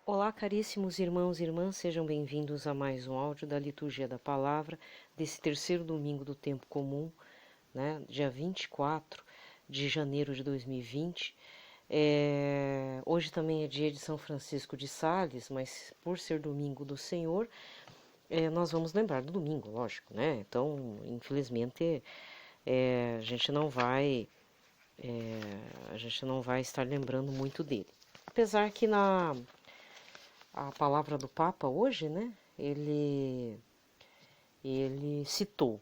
Olá, caríssimos irmãos e irmãs, sejam bem-vindos a mais um áudio da Liturgia da Palavra, desse terceiro domingo do Tempo Comum, dia 24 de janeiro de 2020. Hoje também é dia de São Francisco de Sales, mas por ser domingo do Senhor, nós vamos lembrar do domingo, lógico, né? Então, infelizmente, a gente não vai estar lembrando muito dele. Apesar que a palavra do Papa hoje, ele citou,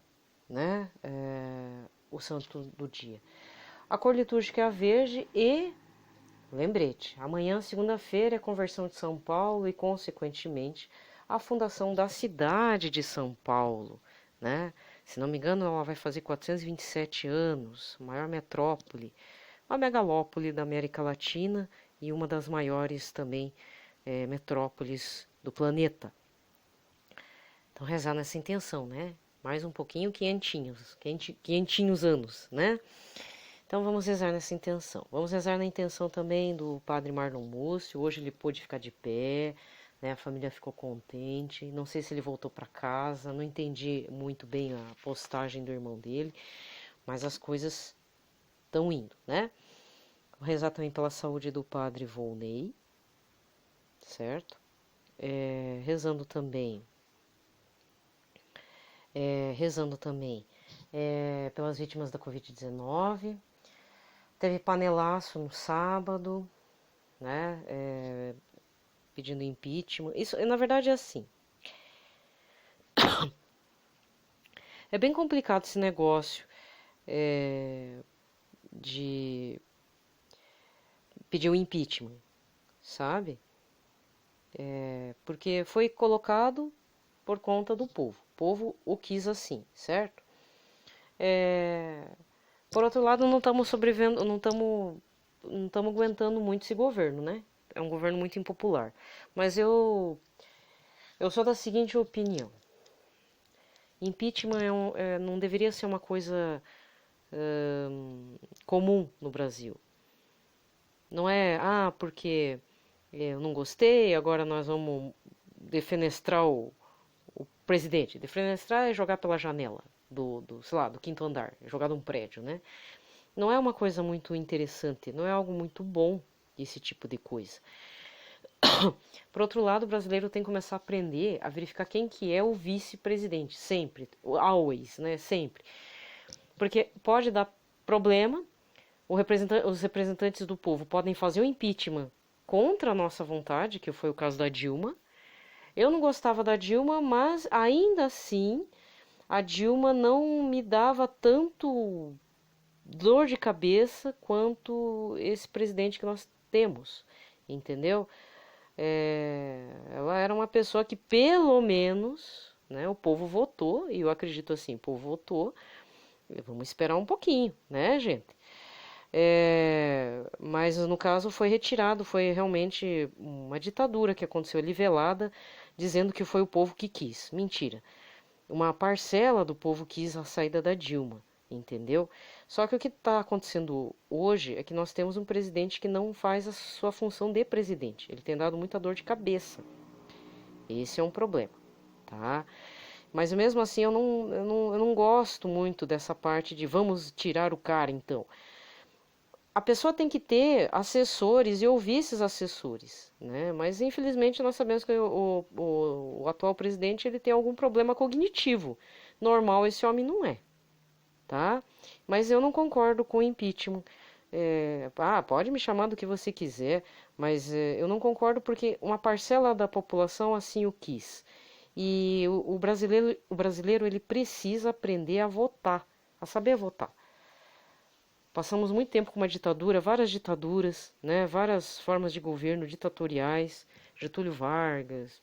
o santo do dia. A cor litúrgica é a verde e, lembrete, amanhã, segunda-feira, é a conversão de São Paulo e, consequentemente, a fundação da cidade de São Paulo, né? Se não me engano, ela vai fazer 427 anos, maior metrópole, uma megalópole da América Latina e uma das maiores também metrópoles do planeta. Então, rezar nessa intenção, né? Mais um pouquinho, quinhentinhos anos, né? Então, vamos rezar nessa intenção. Vamos rezar na intenção também do Padre Marlon Múcio. Hoje ele pôde ficar de pé, né? A família ficou contente. Não sei se ele voltou para casa, não entendi muito bem a postagem do irmão dele, mas as coisas estão indo, né? Vou rezar também pela saúde do Padre Volney, certo? Rezando também pelas vítimas da Covid-19. Teve panelaço no sábado, né? Pedindo impeachment. Isso, na verdade, é assim. É bem complicado esse negócio de pedir o impeachment, sabe? Porque foi colocado por conta do povo. O povo o quis assim, certo? Por outro lado, não estamos sobrevivendo, não estamos aguentando muito esse governo, né? É um governo muito impopular. Mas eu sou da seguinte opinião. Impeachment não deveria ser uma coisa comum no Brasil. Não é, porque eu não gostei, agora nós vamos defenestrar o presidente. Defenestrar é jogar pela janela sei lá, do quinto andar, jogar de um prédio, né? Não é uma coisa muito interessante, não é algo muito bom esse tipo de coisa. Por outro lado, o brasileiro tem que começar a aprender a verificar quem que é o vice-presidente, sempre, always, né? Sempre. Porque pode dar problema, os representantes do povo podem fazer o impeachment contra a nossa vontade, que foi o caso da Dilma. Eu não gostava da Dilma, mas ainda assim a Dilma não me dava tanto dor de cabeça quanto esse presidente que nós temos, entendeu? Ela era uma pessoa que pelo menos, né, o povo votou, e eu acredito assim, o povo votou, vamos esperar um pouquinho, né, gente? Mas no caso foi retirado, foi realmente uma ditadura que aconteceu ali velada, dizendo que foi o povo que quis. Mentira. Uma parcela do povo quis a saída da Dilma, entendeu? Só que o que está acontecendo hoje é que nós temos um presidente que não faz a sua função de presidente. Ele tem dado muita dor de cabeça. Esse é um problema, tá? Mas mesmo assim eu não gosto muito dessa parte de vamos tirar o cara então. A pessoa tem que ter assessores e ouvir esses assessores, né? Mas infelizmente nós sabemos que o atual presidente ele tem algum problema cognitivo. Normal esse homem não é, tá? Mas eu não concordo com o impeachment. Pode me chamar do que você quiser, mas eu não concordo porque uma parcela da população assim o quis. E o brasileiro ele precisa aprender a votar, a saber votar. Passamos muito tempo com uma ditadura, várias ditaduras, né, várias formas de governo ditatoriais, Getúlio Vargas,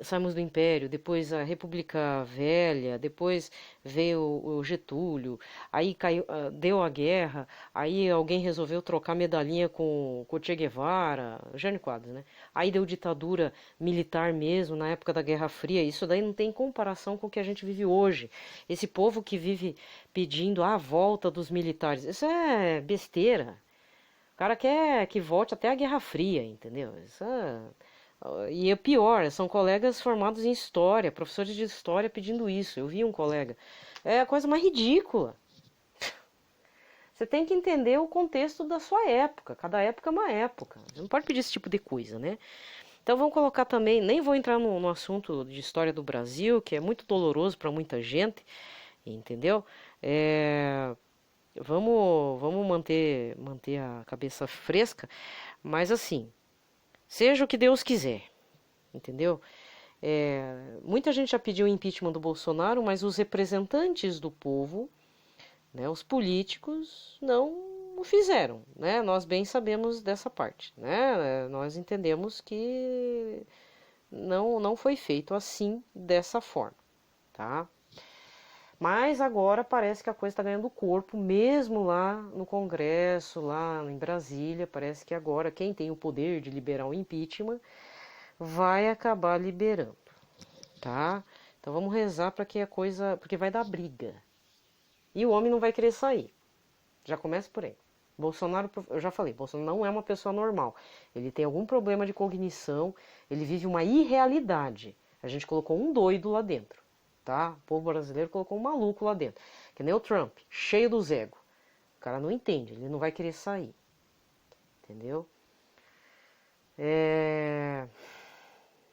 saímos do Império, depois a República Velha, depois veio o Getúlio, aí caiu, deu a guerra, aí alguém resolveu trocar medalhinha com o Che Guevara, Jânio Quadros, né? Aí deu ditadura militar mesmo, na época da Guerra Fria, isso daí não tem comparação com o que a gente vive hoje. Esse povo que vive pedindo a volta dos militares, isso é besteira. cara quer que volte até a Guerra Fria, entendeu? E é pior, são colegas formados em história, professores de história pedindo isso. Eu vi um colega. É a coisa mais ridícula. Você tem que entender o contexto da sua época. Cada época é uma época. Você não pode pedir esse tipo de coisa, né? Então vamos colocar também, nem vou entrar no assunto de história do Brasil, que é muito doloroso para muita gente, entendeu? Vamos manter a cabeça fresca, mas assim, seja o que Deus quiser, entendeu? Muita gente já pediu o impeachment do Bolsonaro, mas os representantes do povo, né, os políticos, não o fizeram, né? Nós bem sabemos dessa parte, né? Nós entendemos que não foi feito assim, dessa forma, tá? Mas agora parece que a coisa está ganhando corpo, mesmo lá no Congresso, lá em Brasília. Parece que agora quem tem o poder de liberar o impeachment vai acabar liberando, tá? Então vamos rezar para que a coisa, porque vai dar briga. E o homem não vai querer sair. Já começa por aí. Bolsonaro, eu já falei, Bolsonaro não é uma pessoa normal. Ele tem algum problema de cognição, ele vive uma irrealidade. A gente colocou um doido lá dentro, tá? O povo brasileiro colocou um maluco lá dentro. Que nem o Trump, cheio dos egos. O cara não entende, ele não vai querer sair. Entendeu?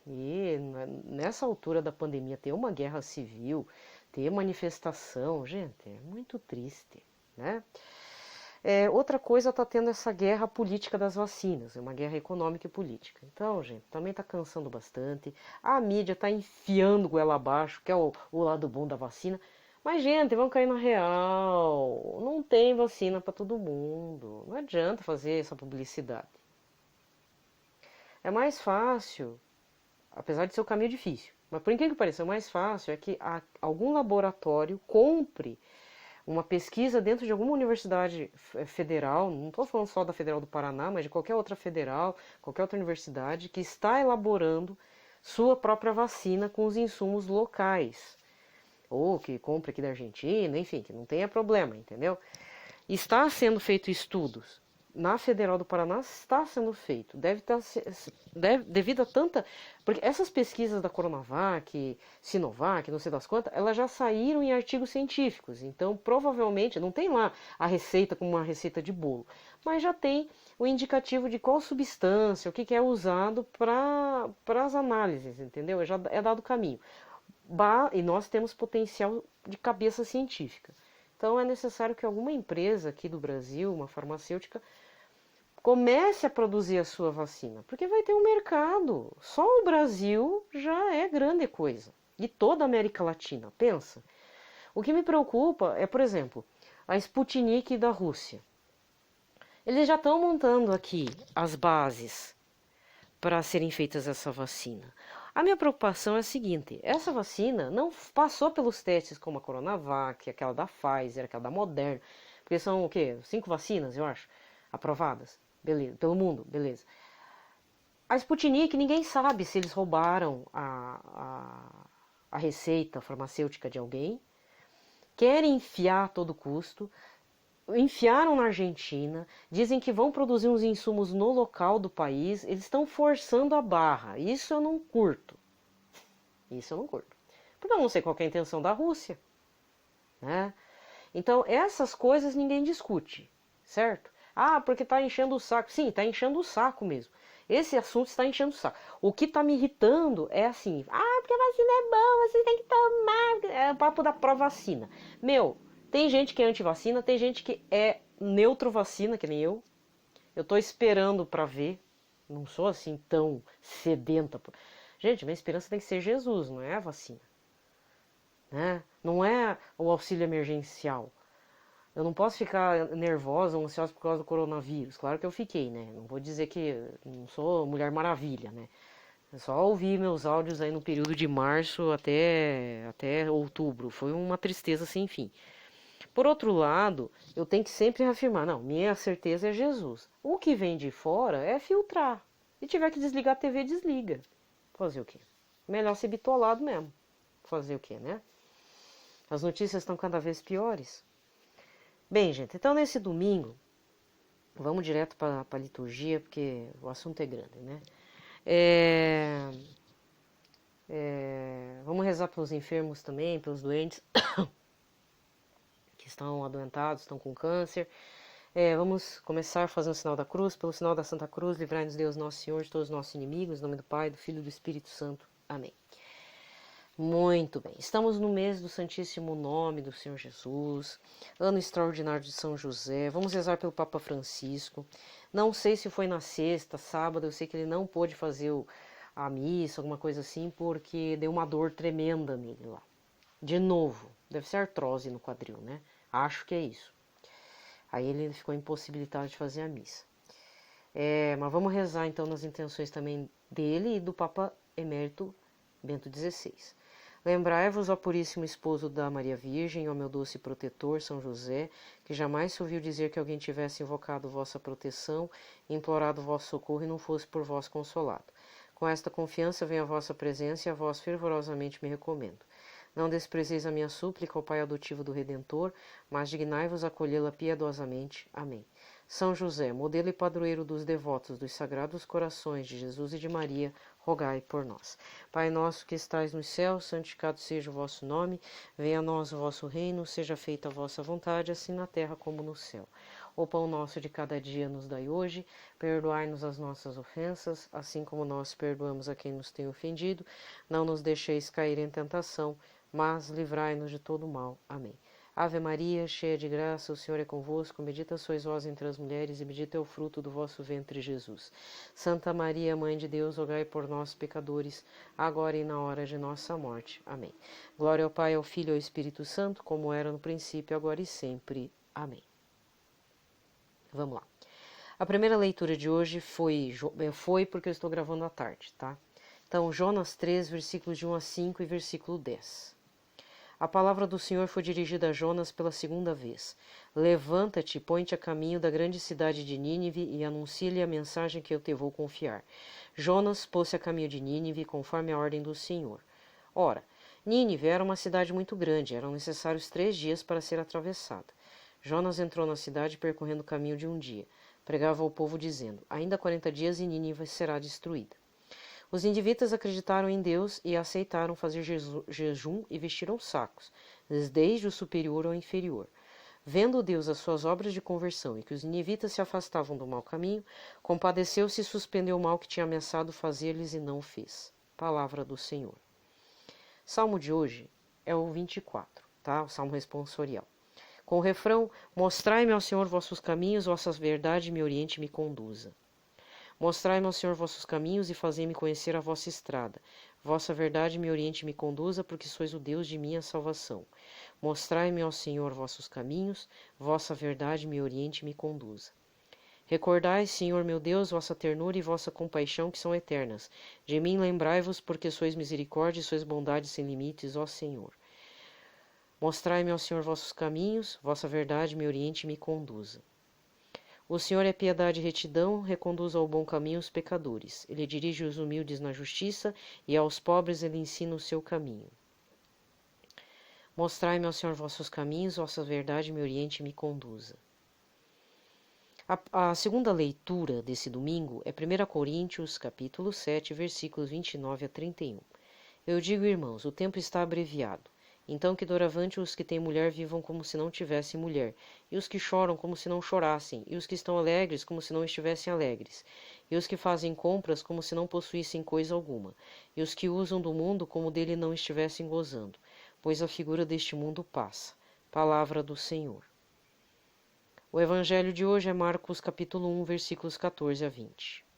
E nessa altura da pandemia ter uma guerra civil, ter manifestação, gente, é muito triste, né? Outra coisa, está tendo essa guerra política das vacinas, é uma guerra econômica e política. Então, gente, também está cansando bastante. A mídia está enfiando goela abaixo, que é o lado bom da vacina. Mas, gente, vamos cair na real. Não tem vacina para todo mundo. Não adianta fazer essa publicidade. É mais fácil, apesar de ser um caminho difícil, mas por incrível que pareça, o mais fácil é que algum laboratório compre uma pesquisa dentro de alguma universidade federal, não estou falando só da Federal do Paraná, mas de qualquer outra federal, qualquer outra universidade, que está elaborando sua própria vacina com os insumos locais. Ou que compre aqui da Argentina, enfim, que não tenha problema, entendeu? Está sendo feito estudos. Na Federal do Paraná está sendo feito. Devido a tanta. Porque essas pesquisas da Coronavac, Sinovac, não sei das quantas, elas já saíram em artigos científicos. Então, provavelmente, não tem lá a receita como uma receita de bolo, mas já tem o indicativo de qual substância, o que é usado para as análises, entendeu? Já é dado o caminho. E nós temos potencial de cabeça científica. Então é necessário que alguma empresa aqui do Brasil, uma farmacêutica, comece a produzir a sua vacina, porque vai ter um mercado. Só o Brasil já é grande coisa. E toda a América Latina, pensa. O que me preocupa é, por exemplo, a Sputnik da Rússia. Eles já estão montando aqui as bases para serem feitas essa vacina. A minha preocupação é a seguinte: essa vacina não passou pelos testes como a Coronavac, aquela da Pfizer, aquela da Moderna, porque são o quê? 5 vacinas, eu acho, aprovadas, beleza, pelo mundo, beleza. A Sputnik, ninguém sabe se eles roubaram a receita farmacêutica de alguém, querem enfiar a todo custo, enfiaram na Argentina, dizem que vão produzir uns insumos no local do país, eles estão forçando a barra. Isso eu não curto. Isso eu não curto. Porque eu não sei qual é a intenção da Rússia, né? Então, essas coisas ninguém discute, certo? Ah, porque está enchendo o saco. Sim, está enchendo o saco mesmo. Esse assunto está enchendo o saco. O que está me irritando é assim, porque a vacina é boa, você tem que tomar. É o papo da pró-vacina. Meu, tem gente que é anti-vacina, tem gente que é neutro-vacina, que nem eu. Eu tô esperando para ver. Não sou assim tão sedenta. Gente, minha esperança tem que ser Jesus, não é a vacina. Né? Não é o auxílio emergencial. Eu não posso ficar nervosa ou ansiosa por causa do coronavírus. Claro que eu fiquei, né? Não vou dizer que não sou Mulher Maravilha, né? Eu só ouvi meus áudios aí no período de março até outubro. Foi uma tristeza sem fim. Por outro lado, eu tenho que sempre reafirmar, não, minha certeza é Jesus. O que vem de fora é filtrar. Se tiver que desligar a TV, desliga. Fazer o quê? Melhor ser bitolado mesmo. Fazer o quê, né? As notícias estão cada vez piores. Bem, gente, então nesse domingo, Vamos direto para a liturgia, porque o assunto é grande, né? Vamos rezar pelos enfermos também, pelos doentes que estão adoentados, estão com câncer. Vamos começar fazendo o sinal da cruz. Pelo sinal da Santa Cruz, livrai-nos Deus Nosso Senhor de todos os nossos inimigos. Em nome do Pai, do Filho e do Espírito Santo. Amém. Muito bem, estamos no mês do Santíssimo Nome do Senhor Jesus, ano extraordinário de São José. Vamos rezar pelo Papa Francisco. Não sei se foi na sexta, sábado, eu sei que ele não pôde fazer a missa, alguma coisa assim, porque deu uma dor tremenda nele lá. De novo, deve ser artrose no quadril, né? Acho que é isso. Aí ele ficou impossibilitado de fazer a missa. Mas vamos rezar então nas intenções também dele e do Papa Emérito Bento XVI. Lembrai-vos, ó Puríssimo Esposo da Maria Virgem, ó meu doce protetor, São José, que jamais se ouviu dizer que alguém tivesse invocado vossa proteção, implorado vosso socorro e não fosse por vós consolado. Com esta confiança venho à vossa presença e a vós fervorosamente me recomendo. Não desprezeis a minha súplica, ó Pai adotivo do Redentor, mas dignai-vos acolhê-la piedosamente. Amém. São José, modelo e padroeiro dos devotos dos Sagrados Corações de Jesus e de Maria, rogai por nós. Pai nosso que estais nos céus, santificado seja o vosso nome, venha a nós o vosso reino, seja feita a vossa vontade, assim na terra como no céu. O pão nosso de cada dia nos dai hoje, perdoai-nos as nossas ofensas, assim como nós perdoamos a quem nos tem ofendido, não nos deixeis cair em tentação, mas livrai-nos de todo o mal. Amém. Ave Maria, cheia de graça, o Senhor é convosco, bendita sois vós entre as mulheres, e bendito é o fruto do vosso ventre, Jesus. Santa Maria, Mãe de Deus, rogai por nós, pecadores, agora e na hora de nossa morte. Amém. Glória ao Pai, ao Filho e ao Espírito Santo, como era no princípio, agora e sempre. Amém. Vamos lá. A primeira leitura de hoje foi porque eu estou gravando à tarde, tá? Então, Jonas 3, versículos de 1 a 5 e versículo 10. A palavra do Senhor foi dirigida a Jonas pela segunda vez. Levanta-te, põe-te a caminho da grande cidade de Nínive e anuncia-lhe a mensagem que eu te vou confiar. Jonas pôs-se a caminho de Nínive, conforme a ordem do Senhor. Ora, Nínive era uma cidade muito grande, eram necessários 3 dias para ser atravessada. Jonas entrou na cidade percorrendo o caminho de um dia. Pregava ao povo dizendo, ainda 40 dias e Nínive será destruída. Os ninivitas acreditaram em Deus e aceitaram fazer jejum e vestiram sacos, desde o superior ao inferior. Vendo Deus as suas obras de conversão e que os ninivitas se afastavam do mau caminho, compadeceu-se e suspendeu o mal que tinha ameaçado fazer-lhes e não o fez. Palavra do Senhor. Salmo de hoje é o 24, tá? O Salmo responsorial. Com o refrão, mostrai-me ao Senhor vossos caminhos, vossas verdades me oriente e me conduza. Mostrai-me ao Senhor vossos caminhos e fazei-me conhecer a vossa estrada. Vossa verdade me oriente e me conduza, porque sois o Deus de minha salvação. Mostrai-me ao Senhor vossos caminhos, vossa verdade me oriente e me conduza. Recordai, Senhor meu Deus, vossa ternura e vossa compaixão que são eternas. De mim lembrai-vos, porque sois misericórdia e sois bondade sem limites, ó Senhor. Mostrai-me ao Senhor vossos caminhos, vossa verdade me oriente e me conduza. O Senhor é piedade e retidão, reconduz ao bom caminho os pecadores. Ele dirige os humildes na justiça e aos pobres ele ensina o seu caminho. Mostrai-me ao Senhor vossos caminhos, vossa verdade me oriente e me conduza. A segunda leitura desse domingo é 1 Coríntios, capítulo 7, versículos 29 a 31. Eu digo, irmãos, o tempo está abreviado. Então que doravante os que têm mulher vivam como se não tivessem mulher, e os que choram como se não chorassem, e os que estão alegres como se não estivessem alegres, e os que fazem compras como se não possuíssem coisa alguma, e os que usam do mundo como dele não estivessem gozando, pois a figura deste mundo passa. Palavra do Senhor. O evangelho de hoje é Marcos capítulo 1, versículos 14 a 20.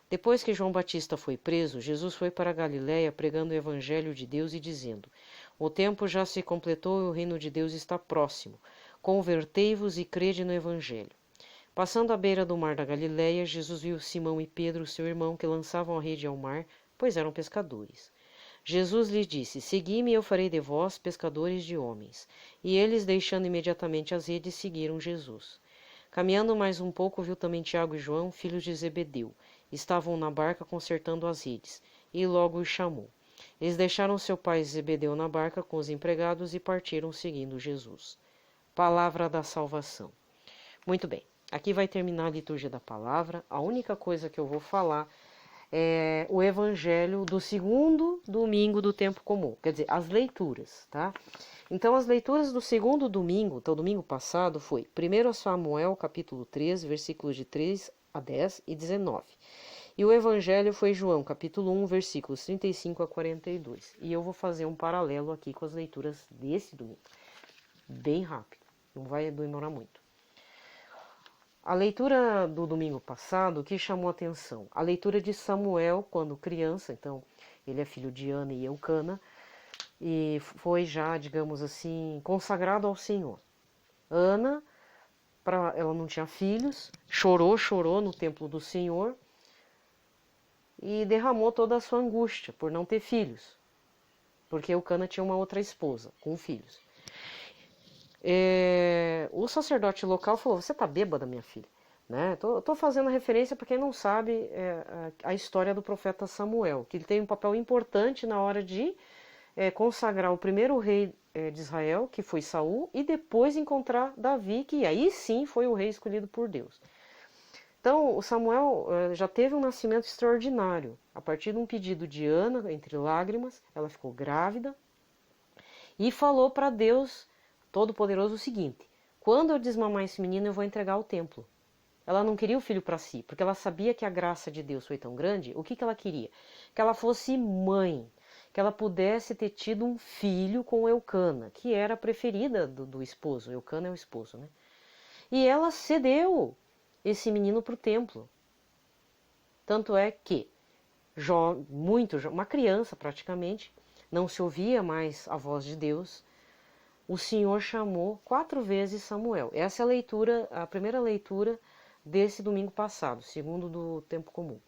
Depois que João Batista foi preso, Jesus foi para a Galiléia pregando o evangelho de Deus e dizendo: o tempo já se completou e o reino de Deus está próximo. Convertei-vos e crede no evangelho. Passando à beira do mar da Galiléia, Jesus viu Simão e Pedro, seu irmão, que lançavam a rede ao mar, pois eram pescadores. Jesus lhes disse: segui-me e eu farei de vós pescadores de homens. E eles, deixando imediatamente as redes, seguiram Jesus. Caminhando mais um pouco, viu também Tiago e João, filhos de Zebedeu. Estavam na barca consertando as redes, e logo os chamou. Eles deixaram seu pai Zebedeu na barca com os empregados e partiram seguindo Jesus. Palavra da salvação. Muito bem. Aqui vai terminar a liturgia da palavra. A única coisa que eu vou falar é o evangelho do segundo domingo do tempo comum, quer dizer, as leituras, tá? Então, as leituras do segundo domingo, então, domingo passado, foi 1 Samuel, capítulo 13, versículos de 3 a 10 e 19. E o evangelho foi João, capítulo 1, versículos 35 a 42. E eu vou fazer um paralelo aqui com as leituras desse domingo. Bem rápido, não vai demorar muito. A leitura do domingo passado, o que chamou a atenção? A leitura de Samuel, quando criança, então ele é filho de Ana e Eucana, e foi já, digamos assim, consagrado ao Senhor. Ana, ela não tinha filhos, chorou no templo do Senhor e derramou toda a sua angústia por não ter filhos, porque Eucana tinha uma outra esposa com filhos. O sacerdote local falou: você tá bêbada, minha filha? Né? Tô fazendo referência para quem não sabe a história do profeta Samuel, que ele tem um papel importante na hora de consagrar o primeiro rei de Israel, que foi Saul, e depois encontrar Davi, que aí sim foi o rei escolhido por Deus. Então, o Samuel já teve um nascimento extraordinário. A partir de um pedido de Ana, entre lágrimas, ela ficou grávida e falou para Deus Todo-Poderoso o seguinte: quando eu desmamar esse menino, eu vou entregar ao templo. Ela não queria o filho para si, porque ela sabia que a graça de Deus foi tão grande. O que ela queria? Que ela fosse mãe, que ela pudesse ter tido um filho com Eucana, que era a preferida do esposo. Eucana é o esposo, né? E ela cedeu esse menino para o templo. Tanto é que, uma criança praticamente, não se ouvia mais a voz de Deus. O Senhor chamou 4 vezes Samuel. Essa é a leitura, a primeira leitura desse domingo passado, segundo do tempo comum.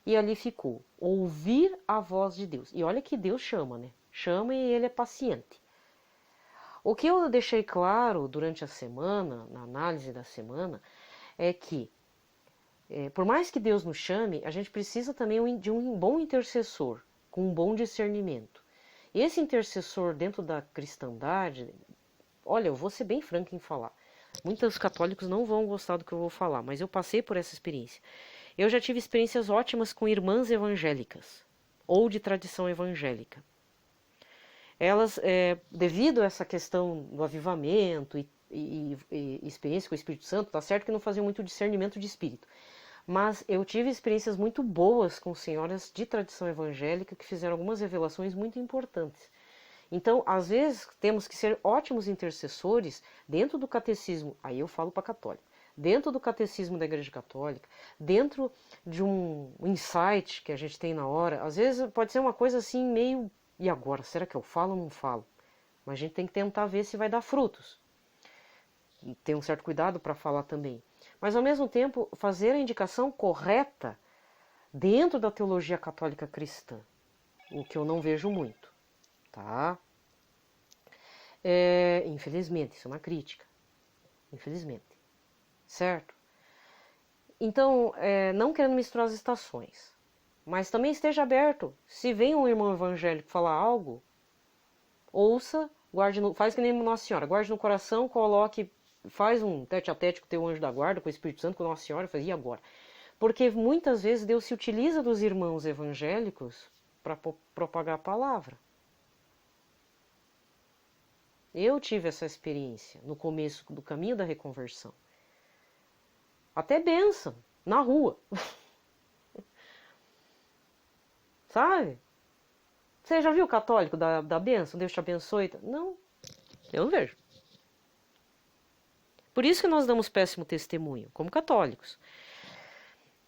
E ali ficou, ouvir a voz de Deus. E olha que Deus chama, né? Chama e ele é paciente. O que eu deixei claro durante a semana, na análise da semana, é que, por mais que Deus nos chame, a gente precisa também de um bom intercessor, com um bom discernimento. Esse intercessor dentro da cristandade, olha, eu vou ser bem franco em falar. Muitos católicos não vão gostar do que eu vou falar, mas eu passei por essa experiência. Eu já tive experiências ótimas com irmãs evangélicas, ou de tradição evangélica. Elas, devido a essa questão do avivamento e experiência com o Espírito Santo, tá certo que não faziam muito discernimento de espírito, mas eu tive experiências muito boas com senhoras de tradição evangélica que fizeram algumas revelações muito importantes. Então, às vezes, temos que ser ótimos intercessores dentro do catecismo, aí eu falo para católico, dentro do catecismo da Igreja Católica, dentro de um insight que a gente tem na hora. Às vezes pode ser uma coisa assim meio, e agora, será que eu falo ou não falo? Mas a gente tem que tentar ver se vai dar frutos. E ter um certo cuidado para falar também. Mas, ao mesmo tempo, fazer a indicação correta dentro da teologia católica cristã, o que eu não vejo muito, tá? Infelizmente, isso é uma crítica. Infelizmente. Certo? Então, não querendo misturar as estações, mas também esteja aberto. Se vem um irmão evangélico falar algo, ouça, faz que nem Nossa Senhora, guarde no coração, faz um tete-a-tete com o teu anjo da guarda, com o Espírito Santo, com Nossa Senhora, e agora? Porque muitas vezes Deus se utiliza dos irmãos evangélicos para propagar a palavra. Eu tive essa experiência no começo do caminho da reconversão. Até bênção, na rua. Sabe? Você já viu o católico da bênção? Deus te abençoe? Não, eu não vejo. Por isso que nós damos péssimo testemunho, como católicos.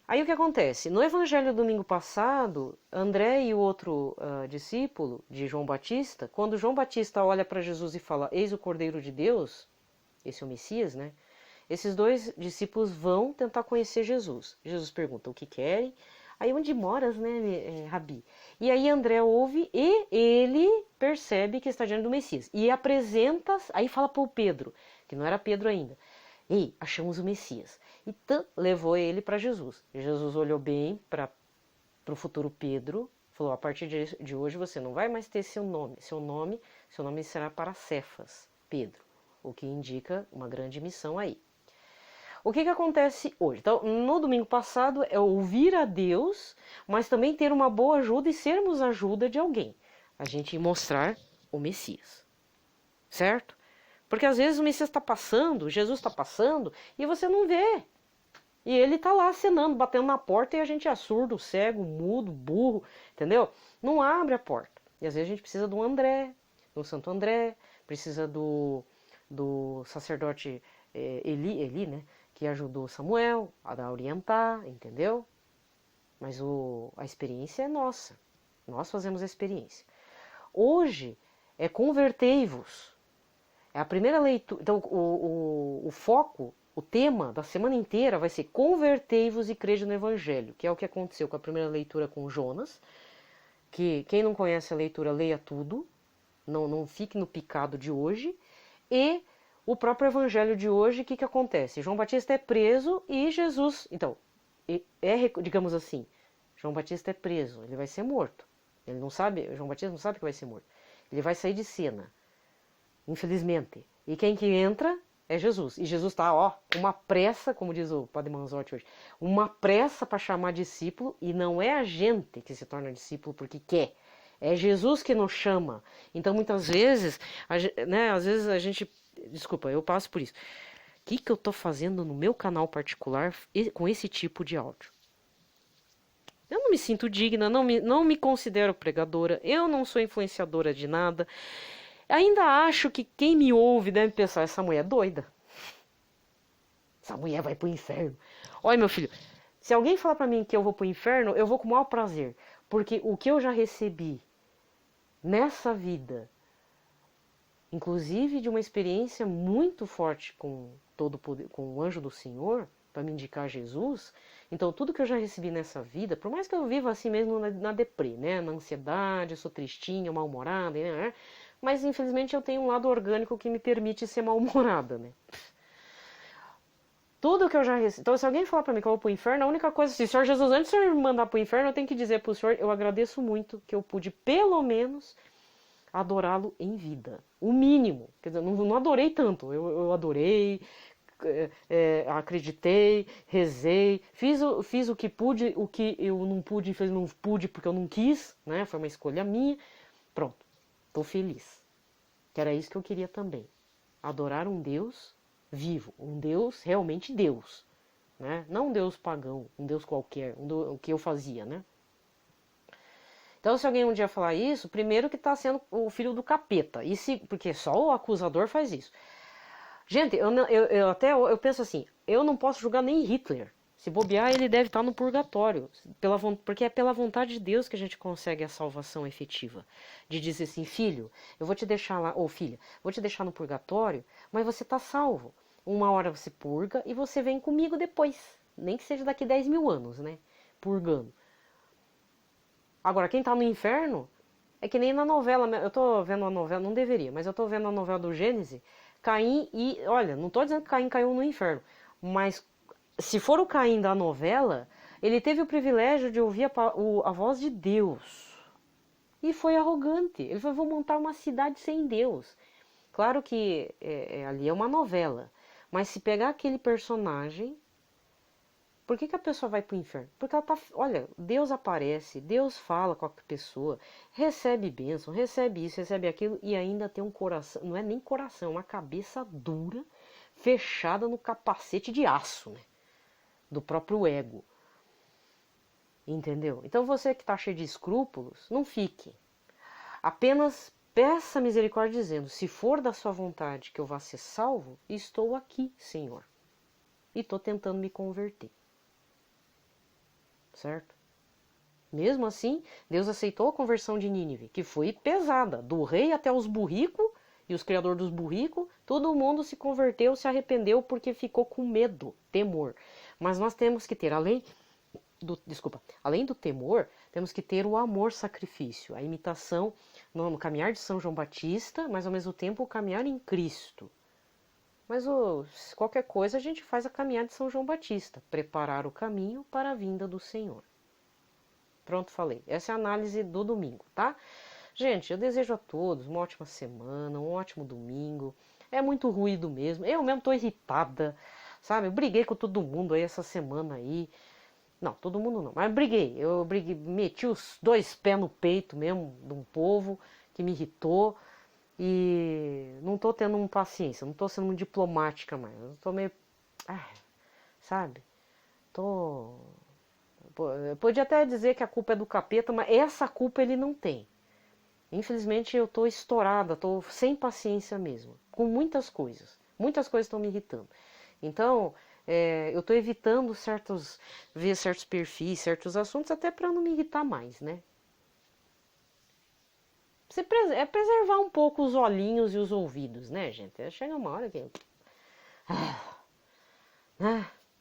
Aí o que acontece? No evangelho do domingo passado, André e o outro discípulo de João Batista, quando João Batista olha para Jesus e fala: eis o Cordeiro de Deus, esse é o Messias, né? Esses 2 discípulos vão tentar conhecer Jesus. Jesus pergunta: o que querem? Aí onde moras, né, Rabi? E aí André ouve e ele percebe que está diante do Messias. E apresenta, aí fala para o Pedro, que não era Pedro ainda: ei, achamos o Messias. Então levou ele para Jesus. Jesus olhou bem para o futuro Pedro, falou: a partir de hoje você não vai mais ter seu nome. Seu nome será para Cefas, Pedro, o que indica uma grande missão aí. O que acontece hoje? Então, no domingo passado é ouvir a Deus, mas também ter uma boa ajuda e sermos ajuda de alguém. A gente mostrar o Messias, certo? Porque às vezes o Messias está passando, Jesus está passando, e você não vê. E ele está lá acenando, batendo na porta, e a gente é surdo, cego, mudo, burro, entendeu? Não abre a porta. E às vezes a gente precisa do André, do Santo André, precisa do sacerdote Eli, né? Que ajudou Samuel a orientar, entendeu? Mas a experiência é nossa. Nós fazemos a experiência. Hoje é convertei-vos. É a primeira leitura. Então, o foco, o tema da semana inteira vai ser convertei-vos e crede no Evangelho, que é o que aconteceu com a primeira leitura com Jonas. Que quem não conhece a leitura, leia tudo. Não fique no picado de hoje. E o próprio evangelho de hoje, o que acontece? João Batista é preso e Jesus... Então, digamos assim, João Batista é preso, ele vai ser morto. Ele não sabe, João Batista não sabe que vai ser morto. Ele vai sair de cena, infelizmente. E quem que entra é Jesus. E Jesus está, uma pressa, como diz o Padre Manzotti hoje, uma pressa para chamar discípulo, e não é a gente que se torna discípulo porque quer. É Jesus que nos chama. Então, muitas vezes, às vezes a gente... Desculpa, eu passo por isso. O que eu estou fazendo no meu canal particular com esse tipo de áudio? Eu não me sinto digna, não me considero pregadora, eu não sou influenciadora de nada. Ainda acho que quem me ouve deve pensar, essa mulher é doida. Essa mulher vai pro inferno. Olha, meu filho, se alguém falar para mim que eu vou pro inferno, eu vou com o maior prazer. Porque o que eu já recebi nessa vida, inclusive de uma experiência muito forte com com o anjo do Senhor, para me indicar Jesus. Então, tudo que eu já recebi nessa vida, por mais que eu viva assim mesmo na deprê, né? Na ansiedade, eu sou tristinha, mal-humorada, né? Mas infelizmente eu tenho um lado orgânico que me permite ser mal-humorada, né? Tudo que eu já recebi. Então, se alguém falar para mim que eu vou pro inferno, a única coisa, se o Senhor Jesus, antes de o Senhor me mandar pro inferno, eu tenho que dizer pro Senhor, eu agradeço muito que eu pude, pelo menos, adorá-lo em vida. O mínimo. Quer dizer, não adorei tanto. Eu adorei, acreditei, rezei, fiz o que pude, o que eu não pude, infelizmente não pude porque eu não quis, né? Foi uma escolha minha. Pronto, tô feliz. Que era isso que eu queria também. Adorar um Deus vivo, um Deus realmente Deus, né? Não um Deus pagão, um Deus qualquer, o que eu fazia, né? Então, se alguém um dia falar isso, primeiro que está sendo o filho do capeta. Porque só o acusador faz isso. Gente, eu penso assim, eu não posso julgar nem Hitler. Se bobear, ele deve estar no purgatório. Porque é pela vontade de Deus que a gente consegue a salvação efetiva. De dizer assim, filho, eu vou te deixar lá, ou filha, vou te deixar no purgatório, mas você está salvo. Uma hora você purga e você vem comigo depois. Nem que seja daqui 10 mil anos, né? Purgando. Agora, quem tá no inferno é que nem na novela. Eu tô vendo a novela, não deveria, mas eu tô vendo a novela do Gênesis. Caim e... Olha, não tô dizendo que Caim caiu no inferno, mas se for o Caim da novela, ele teve o privilégio de ouvir a voz de Deus. E foi arrogante. Ele falou, vou montar uma cidade sem Deus. Claro que ali é uma novela, mas se pegar aquele personagem... Por que a pessoa vai para o inferno? Porque ela tá... Olha, Deus aparece, Deus fala com a pessoa, recebe bênção, recebe isso, recebe aquilo, e ainda tem um coração, não é nem coração, é uma cabeça dura, fechada no capacete de aço, né? Do próprio ego. Entendeu? Então você que está cheio de escrúpulos, não fique. Apenas peça misericórdia dizendo, se for da sua vontade que eu vá ser salvo, estou aqui, Senhor. E estou tentando me converter. Certo? Mesmo assim, Deus aceitou a conversão de Nínive, que foi pesada, do rei até os burricos e os criadores dos burricos, todo mundo se converteu, se arrependeu porque ficou com medo, temor. Mas nós temos que ter, além do temor, temos que ter o amor-sacrifício, a imitação no caminhar de São João Batista, mas ao mesmo tempo o caminhar em Cristo. Mas qualquer coisa a gente faz a caminhada de São João Batista, preparar o caminho para a vinda do Senhor. Pronto, falei. Essa é a análise do domingo, tá? Gente, eu desejo a todos uma ótima semana, um ótimo domingo. É muito ruído mesmo. Eu mesmo tô irritada. sabe? Eu briguei com todo mundo aí essa semana aí. Não, todo mundo não, mas briguei. Eu briguei, meti os dois pés no peito mesmo de um povo que me irritou e não tô tendo paciência, não tô sendo muito diplomática mais. Eu tô meio, sabe? Tô Podia até dizer que a culpa é do capeta, mas essa culpa ele não tem. Infelizmente eu tô estourada, tô sem paciência mesmo, com muitas coisas. Muitas coisas estão me irritando. Então, eu tô evitando ver certos perfis, certos assuntos, até para não me irritar mais, né? É preservar um pouco os olhinhos e os ouvidos, né, gente? Chega uma hora que.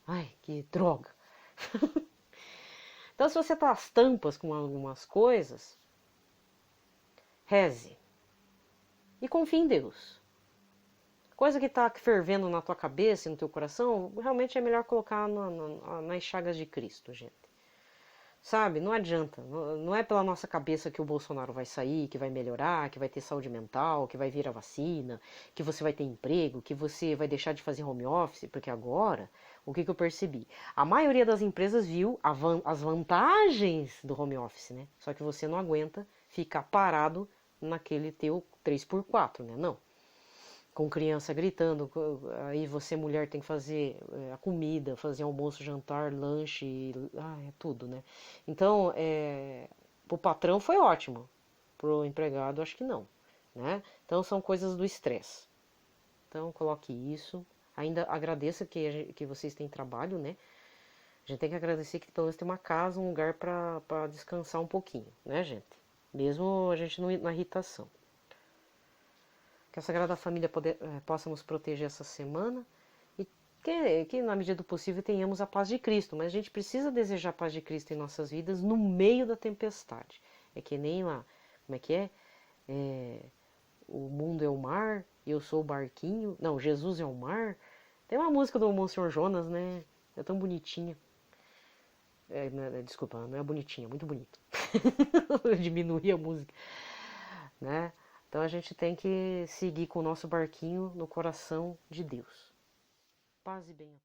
Ai, que droga. Então, se você tá às tampas com algumas coisas, reze e confie em Deus. Coisa que está fervendo na tua cabeça e no teu coração, realmente é melhor colocar nas chagas de Cristo, gente. Sabe? Não adianta. Não é pela nossa cabeça que o Bolsonaro vai sair, que vai melhorar, que vai ter saúde mental, que vai vir a vacina, que você vai ter emprego, que você vai deixar de fazer home office, porque agora, o que eu percebi? A maioria das empresas viu as vantagens do home office, né? Só que você não aguenta ficar parado naquele teu 3x4, né? Não. Com criança gritando, aí você mulher tem que fazer a comida, fazer almoço, jantar, lanche, é tudo, né? Então, pro patrão foi ótimo, pro empregado acho que não, né? Então são coisas do estresse. Então coloque isso, ainda agradeça que vocês têm trabalho, né? A gente tem que agradecer que pelo menos tem uma casa, um lugar para descansar um pouquinho, né, gente? Mesmo a gente na irritação. Que a Sagrada Família possa nos proteger essa semana e que na medida do possível tenhamos a paz de Cristo. Mas a gente precisa desejar a paz de Cristo em nossas vidas no meio da tempestade. É que nem lá, como é que é? O mundo é o mar, eu sou o barquinho. Não, Jesus é o mar. Tem uma música do Monsenhor Jonas, né? É tão bonitinha. Desculpa, não é bonitinha, é muito bonito. Diminuir a música, né? Então a gente tem que seguir com o nosso barquinho no coração de Deus. Paz e bem a todos.